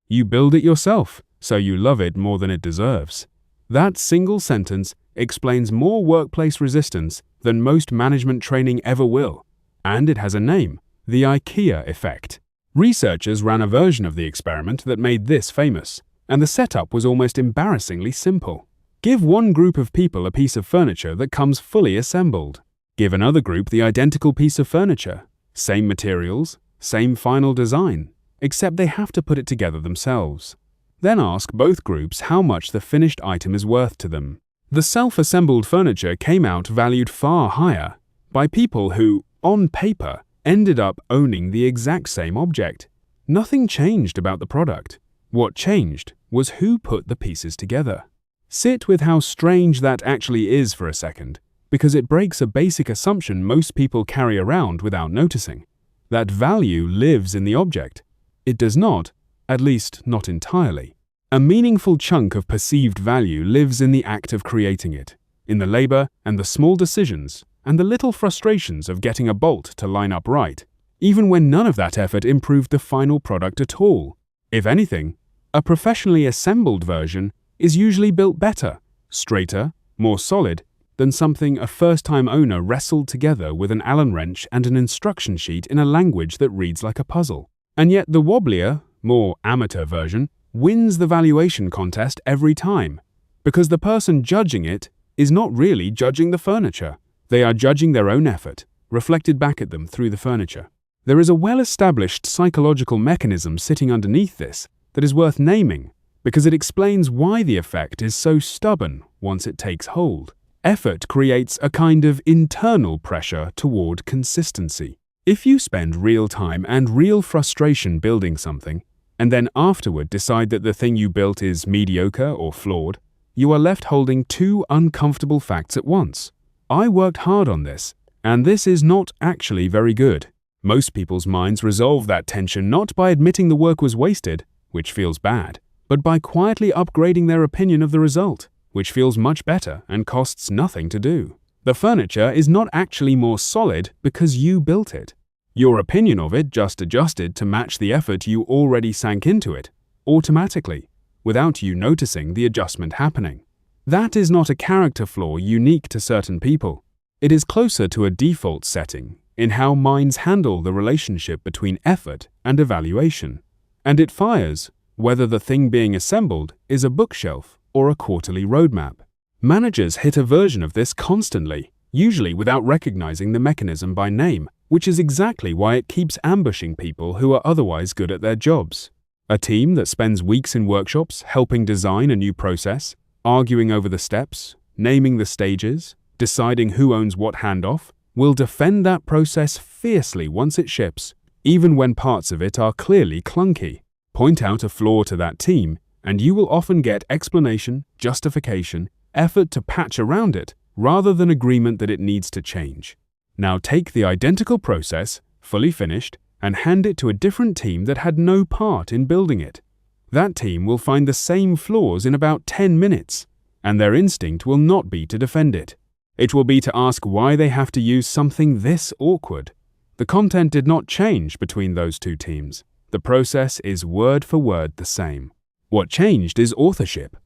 You build it yourself, so you love it more than it deserves. That single sentence explains more workplace resistance than most management training ever will. And it has a name: the IKEA effect. Researchers ran a version of the experiment that made this famous, and the setup was almost embarrassingly simple. Give one group of people a piece of furniture that comes fully assembled. Give another group the identical piece of furniture. Same materials, same final design, except they have to put it together themselves. Then ask both groups how much the finished item is worth to them. The self-assembled furniture came out valued far higher by people who, on paper, ended up owning the exact same object. Nothing changed about the product. What changed was who put the pieces together. Sit with how strange that actually is for a second, because it breaks a basic assumption most people carry around without noticing. That value lives in the object. It does not, at least not entirely. A meaningful chunk of perceived value lives in the act of creating it, in the labor and the small decisions and the little frustrations of getting a bolt to line up right, even when none of that effort improved the final product at all. If anything, a professionally assembled version is usually built better, straighter, more solid than something a first-time owner wrestled together with an Allen wrench and an instruction sheet in a language that reads like a puzzle. And yet the wobblier, more amateur version wins the valuation contest every time, because the person judging it is not really judging the furniture. They are judging their own effort, reflected back at them through the furniture. There is a well-established psychological mechanism sitting underneath this that is worth naming, because it explains why the effect is so stubborn once it takes hold. Effort creates a kind of internal pressure toward consistency. If you spend real time and real frustration building something, and then afterward decide that the thing you built is mediocre or flawed, you are left holding two uncomfortable facts at once. I worked hard on this, and this is not actually very good. Most people's minds resolve that tension not by admitting the work was wasted, which feels bad, but by quietly upgrading their opinion of the result, which feels much better and costs nothing to do. The furniture is not actually more solid because you built it. Your opinion of it just adjusted to match the effort you already sank into it, automatically, without you noticing the adjustment happening. That is not a character flaw unique to certain people. It is closer to a default setting in how minds handle the relationship between effort and evaluation. And it fires whether the thing being assembled is a bookshelf or a quarterly roadmap. Managers hit a version of this constantly, usually without recognizing the mechanism by name, which is exactly why it keeps ambushing people who are otherwise good at their jobs. A team that spends weeks in workshops helping design a new process, arguing over the steps, naming the stages, deciding who owns what handoff, will defend that process fiercely once it ships, even when parts of it are clearly clunky. Point out a flaw to that team, and you will often get explanation, justification, effort to patch around it, rather than agreement that it needs to change. Now take the identical process, fully finished, and hand it to a different team that had no part in building it. That team will find the same flaws in about 10 minutes, and their instinct will not be to defend it. It will be to ask why they have to use something this awkward. The content did not change between those two teams. The process is word for word the same. What changed is authorship.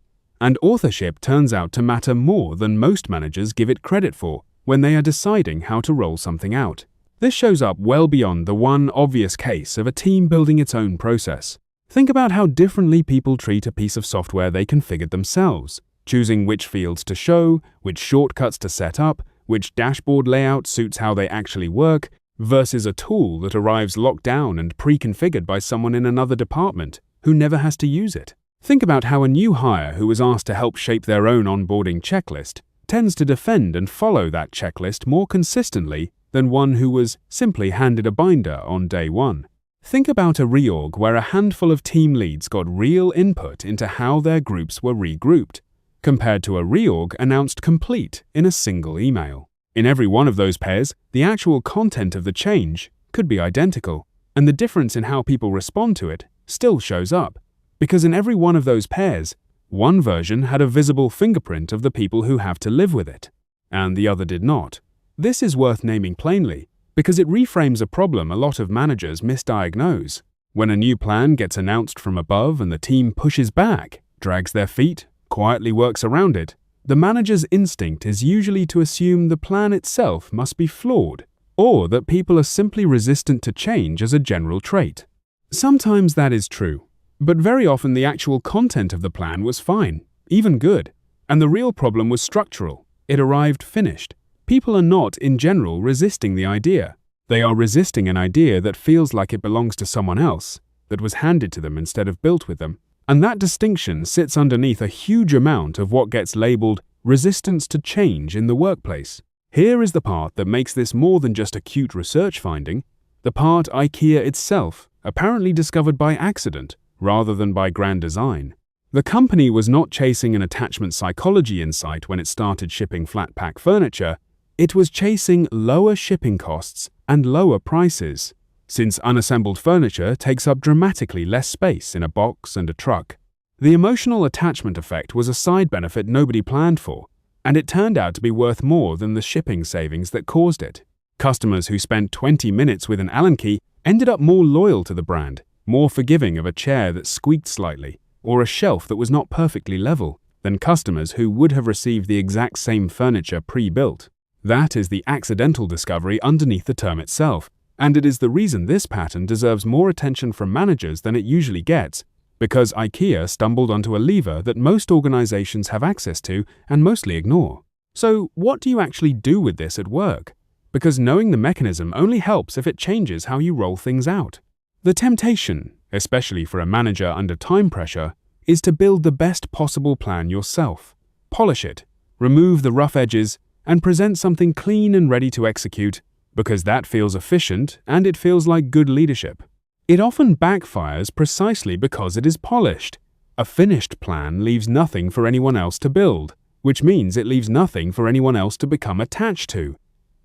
And authorship turns out to matter more than most managers give it credit for when they are deciding how to roll something out. This shows up well beyond the one obvious case of a team building its own process. Think about how differently people treat a piece of software they configured themselves, choosing which fields to show, which shortcuts to set up, which dashboard layout suits how they actually work, versus a tool that arrives locked down and pre-configured by someone in another department who never has to use it. Think about how a new hire who was asked to help shape their own onboarding checklist tends to defend and follow that checklist more consistently than one who was simply handed a binder on day one. Think about a reorg where a handful of team leads got real input into how their groups were regrouped, compared to a reorg announced complete in a single email. In every one of those pairs, the actual content of the change could be identical, and the difference in how people respond to it still shows up, because in every one of those pairs, one version had a visible fingerprint of the people who have to live with it, and the other did not. This is worth naming plainly, because it reframes a problem a lot of managers misdiagnose. When a new plan gets announced from above and the team pushes back, drags their feet, quietly works around it, the manager's instinct is usually to assume the plan itself must be flawed, or that people are simply resistant to change as a general trait. Sometimes that is true, but very often the actual content of the plan was fine, even good, and the real problem was structural. It arrived finished. People are not, in general, resisting the idea. They are resisting an idea that feels like it belongs to someone else, that was handed to them instead of built with them. And that distinction sits underneath a huge amount of what gets labeled resistance to change in the workplace. Here is the part that makes this more than just a cute research finding, the part IKEA itself apparently discovered by accident rather than by grand design. The company was not chasing an attachment psychology insight when it started shipping flat pack furniture. It was chasing lower shipping costs and lower prices, since unassembled furniture takes up dramatically less space in a box and a truck. The emotional attachment effect was a side benefit nobody planned for, and it turned out to be worth more than the shipping savings that caused it. Customers who spent 20 minutes with an Allen key ended up more loyal to the brand, more forgiving of a chair that squeaked slightly, or a shelf that was not perfectly level, than customers who would have received the exact same furniture pre-built. That is the accidental discovery underneath the term itself, and it is the reason this pattern deserves more attention from managers than it usually gets, because IKEA stumbled onto a lever that most organizations have access to and mostly ignore. So, what do you actually do with this at work? Because knowing the mechanism only helps if it changes how you roll things out. The temptation, especially for a manager under time pressure, is to build the best possible plan yourself, polish it, remove the rough edges, and present something clean and ready to execute, because that feels efficient and it feels like good leadership. It often backfires precisely because it is polished. A finished plan leaves nothing for anyone else to build, which means it leaves nothing for anyone else to become attached to.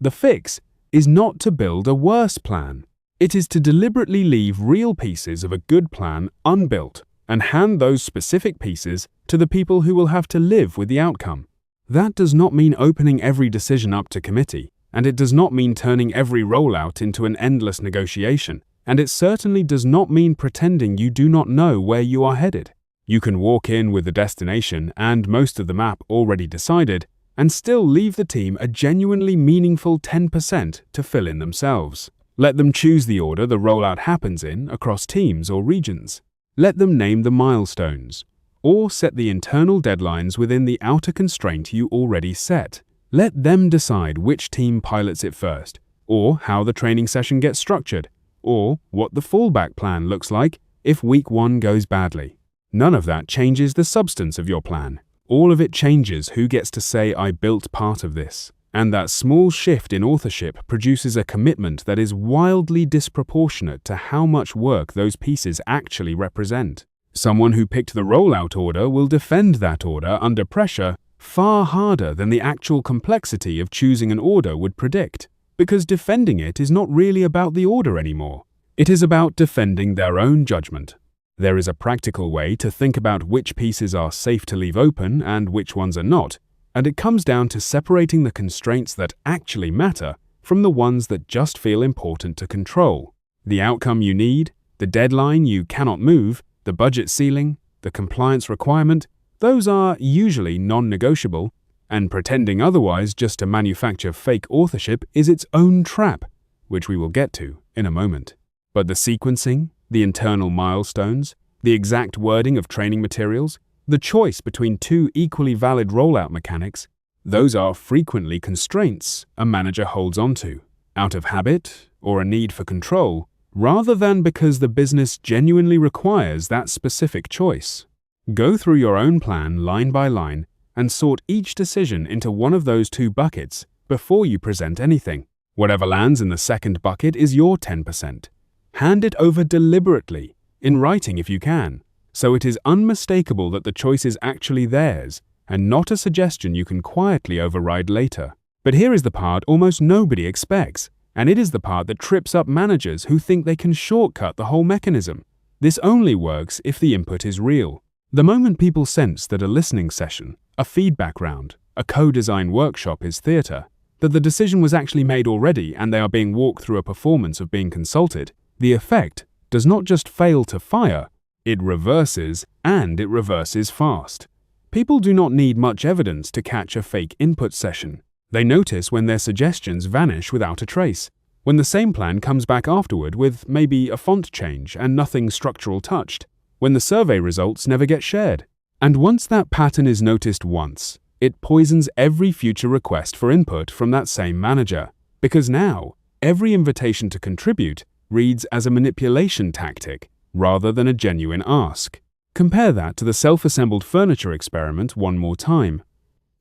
The fix is not to build a worse plan. It is to deliberately leave real pieces of a good plan unbuilt and hand those specific pieces to the people who will have to live with the outcome. That does not mean opening every decision up to committee, and it does not mean turning every rollout into an endless negotiation, and it certainly does not mean pretending you do not know where you are headed. You can walk in with the destination and most of the map already decided, and still leave the team a genuinely meaningful 10% to fill in themselves. Let them choose the order the rollout happens in across teams or regions. Let them name the milestones, or set the internal deadlines within the outer constraint you already set. Let them decide which team pilots it first, or how the training session gets structured, or what the fallback plan looks like if week 1 goes badly. None of that changes the substance of your plan. All of it changes who gets to say, "I built part of this." And that small shift in authorship produces a commitment that is wildly disproportionate to how much work those pieces actually represent. Someone who picked the rollout order will defend that order under pressure far harder than the actual complexity of choosing an order would predict, because defending it is not really about the order anymore. It is about defending their own judgment. There is a practical way to think about which pieces are safe to leave open and which ones are not, and it comes down to separating the constraints that actually matter from the ones that just feel important to control. The outcome you need, the deadline you cannot move, the budget ceiling, the compliance requirement, those are usually non-negotiable, and pretending otherwise just to manufacture fake authorship is its own trap, which we will get to in a moment. But the sequencing, the internal milestones, the exact wording of training materials, the choice between 2 equally valid rollout mechanics, those are frequently constraints a manager holds onto, out of habit or a need for control, rather than because the business genuinely requires that specific choice. Go through your own plan line by line and sort each decision into one of those 2 buckets before you present anything. Whatever lands in the second bucket is your 10%. Hand it over deliberately, in writing if you can, so it is unmistakable that the choice is actually theirs and not a suggestion you can quietly override later. But here is the part almost nobody expects, and it is the part that trips up managers who think they can shortcut the whole mechanism. This only works if the input is real. The moment people sense that a listening session, a feedback round, a co-design workshop is theatre, that the decision was actually made already and they are being walked through a performance of being consulted, the effect does not just fail to fire, it reverses, and it reverses fast. People do not need much evidence to catch a fake input session. They notice when their suggestions vanish without a trace, when the same plan comes back afterward with maybe a font change and nothing structural touched, when the survey results never get shared. And once that pattern is noticed once, it poisons every future request for input from that same manager, because now every invitation to contribute reads as a manipulation tactic rather than a genuine ask. Compare that to the self-assembled furniture experiment one more time.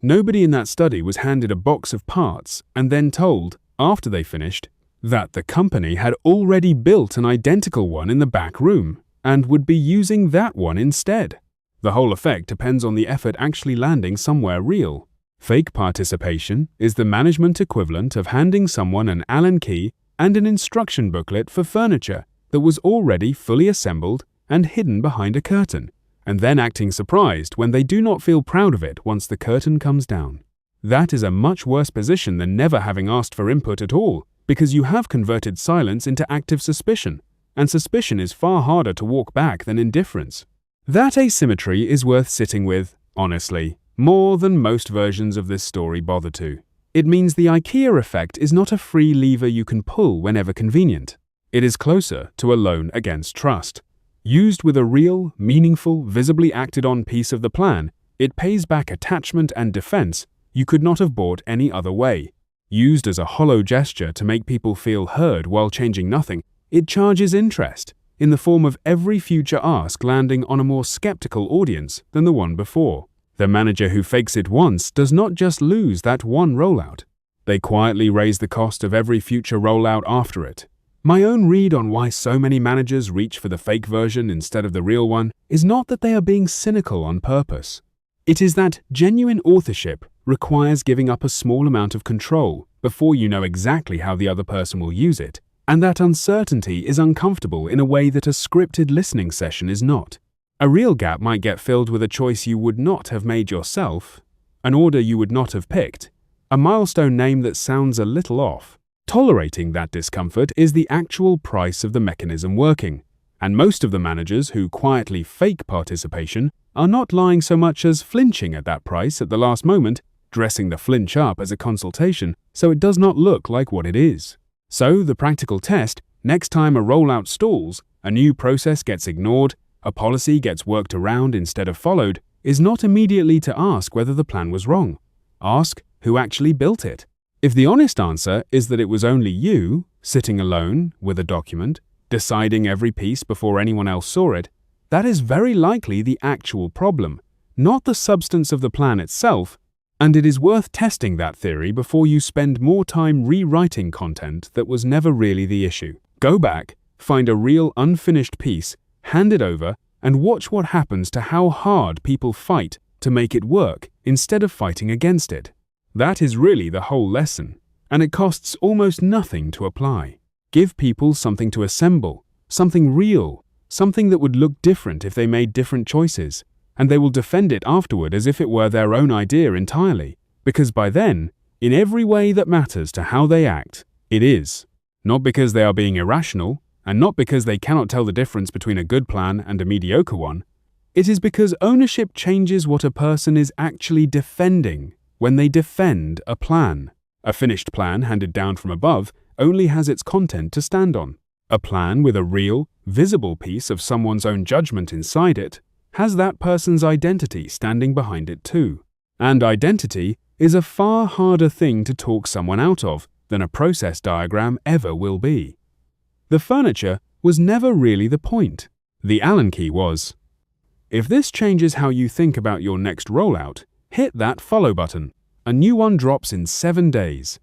Nobody in that study was handed a box of parts and then told, after they finished, that the company had already built an identical one in the back room and would be using that one instead. The whole effect depends on the effort actually landing somewhere real. Fake participation is the management equivalent of handing someone an Allen key and an instruction booklet for furniture that was already fully assembled and hidden behind a curtain, and then acting surprised when they do not feel proud of it once the curtain comes down. That is a much worse position than never having asked for input at all, because you have converted silence into active suspicion, and suspicion is far harder to walk back than indifference. That asymmetry is worth sitting with, honestly, more than most versions of this story bother to. It means the IKEA effect is not a free lever you can pull whenever convenient. It is closer to a loan against trust. Used with a real, meaningful, visibly acted-on piece of the plan, it pays back attachment and defense you could not have bought any other way. Used as a hollow gesture to make people feel heard while changing nothing, it charges interest, in the form of every future ask landing on a more skeptical audience than the one before. The manager who fakes it once does not just lose that one rollout. They quietly raise the cost of every future rollout after it. My own read on why so many managers reach for the fake version instead of the real one is not that they are being cynical on purpose. It is that genuine authorship requires giving up a small amount of control before you know exactly how the other person will use it, and that uncertainty is uncomfortable in a way that a scripted listening session is not. A real gap might get filled with a choice you would not have made yourself, an order you would not have picked, a milestone name that sounds a little off. Tolerating that discomfort is the actual price of the mechanism working, and most of the managers who quietly fake participation are not lying so much as flinching at that price at the last moment, dressing the flinch up as a consultation so it does not look like what it is. So the practical test, next time a rollout stalls, a new process gets ignored, a policy gets worked around instead of followed, is not immediately to ask whether the plan was wrong. Ask who actually built it. If the honest answer is that it was only you, sitting alone with a document, deciding every piece before anyone else saw it, that is very likely the actual problem, not the substance of the plan itself, and it is worth testing that theory before you spend more time rewriting content that was never really the issue. Go back, find a real unfinished piece, hand it over, and watch what happens to how hard people fight to make it work instead of fighting against it. That is really the whole lesson, and it costs almost nothing to apply. Give people something to assemble, something real, something that would look different if they made different choices, and they will defend it afterward as if it were their own idea entirely, because by then, in every way that matters to how they act, it is. Not because they are being irrational, and not because they cannot tell the difference between a good plan and a mediocre one. It is because ownership changes what a person is actually defending when they defend a plan. A finished plan handed down from above only has its content to stand on. A plan with a real, visible piece of someone's own judgment inside it has that person's identity standing behind it too. And identity is a far harder thing to talk someone out of than a process diagram ever will be. The furniture was never really the point. The Allen key was. If this changes how you think about your next rollout, hit that follow button. A new one drops in 7 days.